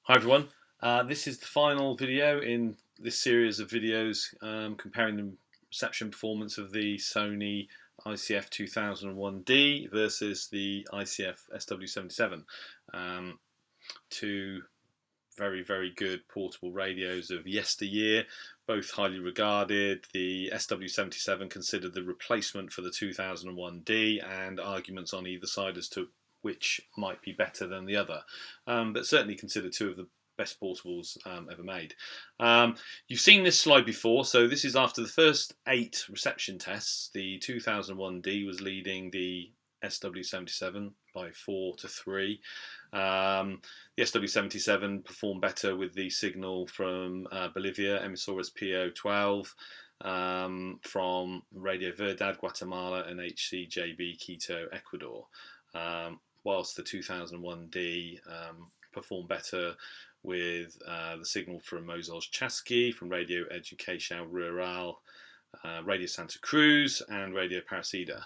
Hi everyone, this is the final video in this series of videos comparing the reception performance of the Sony ICF-2001D versus the ICF-SW77. Two very good portable radios of yesteryear, both highly regarded. The SW77 considered the replacement for the 2001D, and arguments on either side as to which might be better than the other, but certainly considered two of the best portables ever made. You've seen this slide before, so this is after the first 8 reception tests. The 2001D was leading the SW77 by 4-3. The SW77 performed better with the signal from Bolivia, Emisoras PO12, from Radio Verdad, Guatemala, and HCJB, Quito, Ecuador. Whilst the 2001D performed better with the signal from Mozos Chasqui, from Radio Educação Rural, Radio Santa Cruz, and Radio Aparecida.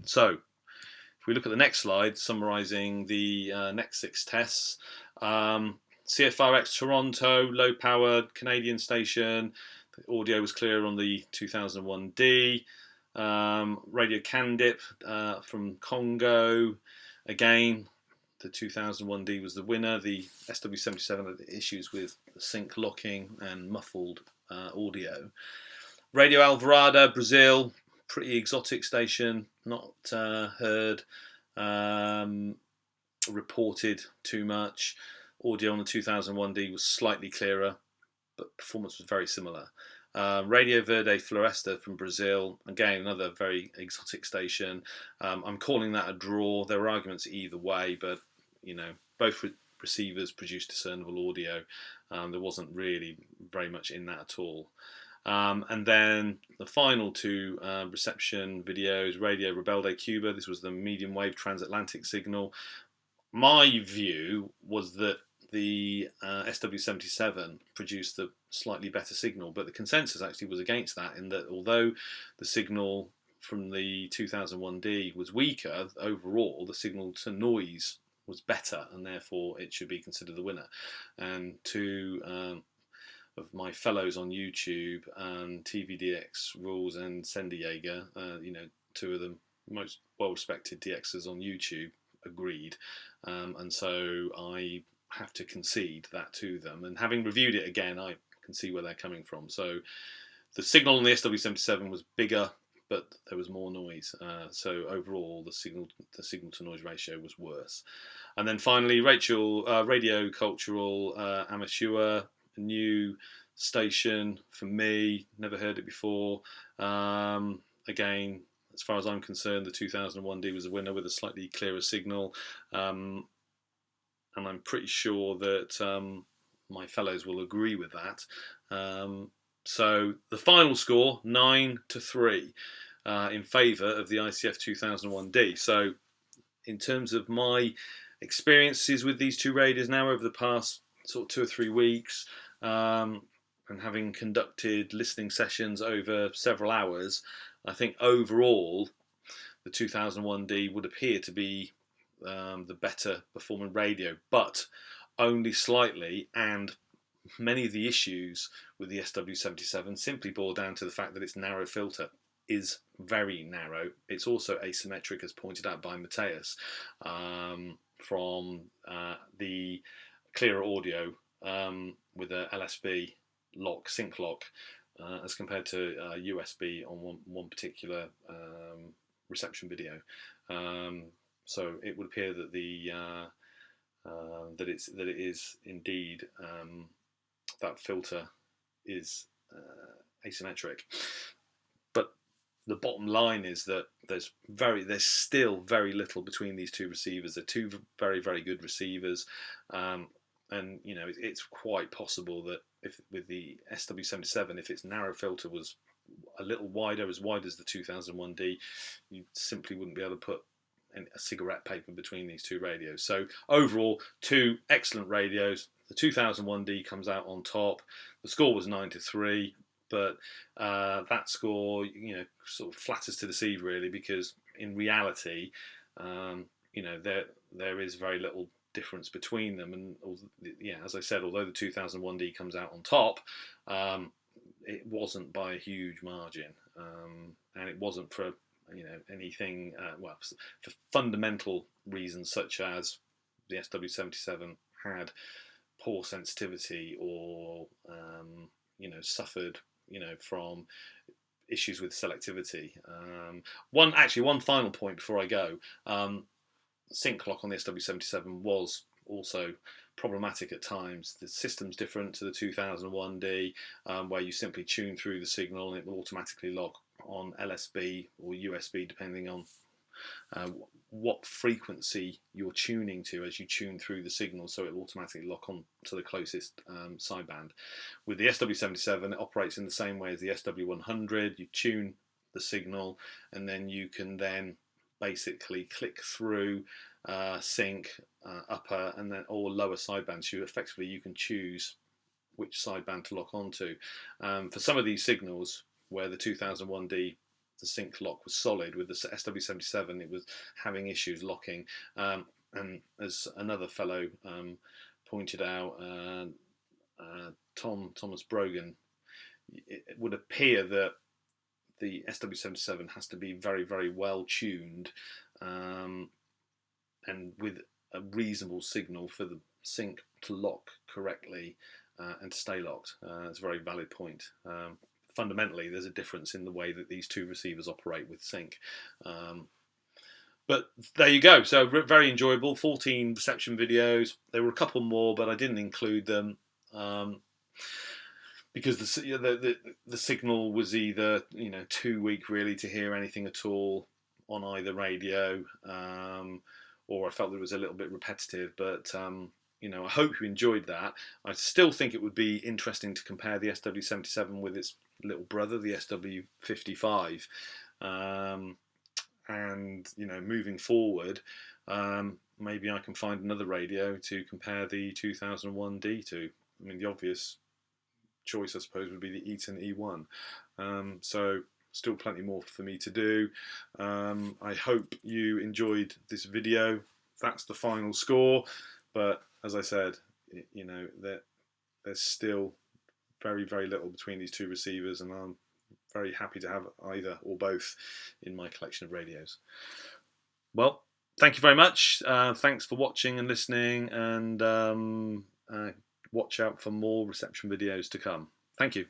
So, if we look at the next slide, summarising the next 6 tests, CFRX Toronto, low-powered Canadian station. The audio was clear on the 2001D. Radio Candip from Congo. Again, the 2001D was the winner. The SW77 had issues with sync locking and muffled audio. Radio Alvorada, Brazil, pretty exotic station, not heard reported too much. Audio on the 2001D was slightly clearer, but performance was very similar. Radio Verde Floresta from Brazil, again another very exotic station. I'm calling that a draw. There were arguments either way, but both receivers produced discernible audio. There wasn't really very much in that at all. And then the final 2 reception videos, Radio Rebelde Cuba. This was the medium wave transatlantic signal. My view was that the SW77 produced the slightly better signal, but the consensus actually was against that, in that although the signal from the 2001D was weaker, overall the signal to noise was better, and therefore it should be considered the winner. And 2 of my fellows on YouTube, TVDX Rules and Senderjaeger, 2 of the most well-respected DXers on YouTube, agreed, and so I have to concede that to them. And having reviewed it again, I can see where they're coming from. So the signal on the SW77 was bigger, but there was more noise. So overall, the signal to noise ratio was worse. And then finally, Radio Cultural Amateur, a new station for me, never heard it before. Again, as far as I'm concerned, the 2001D was the winner with a slightly clearer signal. And I'm pretty sure that my fellows will agree with that. So the final score, 9-3, in favour of the ICF 2001D. So in terms of my experiences with these 2 radios now over the past sort of 2 or 3 weeks, and having conducted listening sessions over several hours, I think overall the 2001D would appear to be the better performing radio, but only slightly, and many of the issues with the SW77 simply boil down to the fact that its narrow filter is very narrow. It's also asymmetric, as pointed out by Mateus, from the clearer audio with a LSB lock, sync lock, as compared to USB on one particular reception video. So it would appear that that it is indeed that filter is asymmetric. But the bottom line is that there's still very little between these 2 receivers. They're 2 very good receivers, and it's quite possible that if with the SW77, if its narrow filter was a little wider, as wide as the 2001D, you simply wouldn't be able to put a cigarette paper between these 2 radios. So overall, 2 excellent radios. The 2001D comes out on top. The score was 9-3, but that score, sort of flatters to deceive really, because in reality, there is very little difference between them. And yeah, as I said, although the 2001D comes out on top, it wasn't by a huge margin, and it wasn't for anything well, for fundamental reasons such as the SW77 had poor sensitivity, or suffered from issues with selectivity. One final point before I go. Sync lock on the SW77 was also problematic at times. The system's different to the 2001D, where you simply tune through the signal and it will automatically lock on LSB or USB, depending on what frequency you're tuning to as you tune through the signal, so it will automatically lock on to the closest sideband. With the SW77, it operates in the same way as the SW100. You tune the signal, and then you can basically click through sync, upper and then or lower sidebands. So effectively you can choose which sideband to lock onto. For some of these signals where the 2001D, the sync lock was solid, with the SW77 it was having issues locking, and as another fellow pointed out, Thomas Brogan, it would appear that the SW77 has to be very, very well tuned, and with a reasonable signal for the sync to lock correctly and to stay locked. It's a very valid point. Fundamentally, there's a difference in the way that these two receivers operate with sync. But there you go. So very enjoyable. 14 reception videos. There were a couple more, but I didn't include them because the signal was either too weak really to hear anything at all on either radio, or I felt that it was a little bit repetitive. But I hope you enjoyed that. I still think it would be interesting to compare the SW77 with its little brother, the SW55, and moving forward, maybe I can find another radio to compare the 2001D to. I mean, the obvious choice, I suppose, would be the Eaton E1. So still plenty more for me to do. I hope you enjoyed this video. That's the final score, but as I said, there's still very, very little between these two receivers, and I'm very happy to have either or both in my collection of radios. Well, thank you very much. Thanks for watching and listening, and watch out for more reception videos to come. Thank you.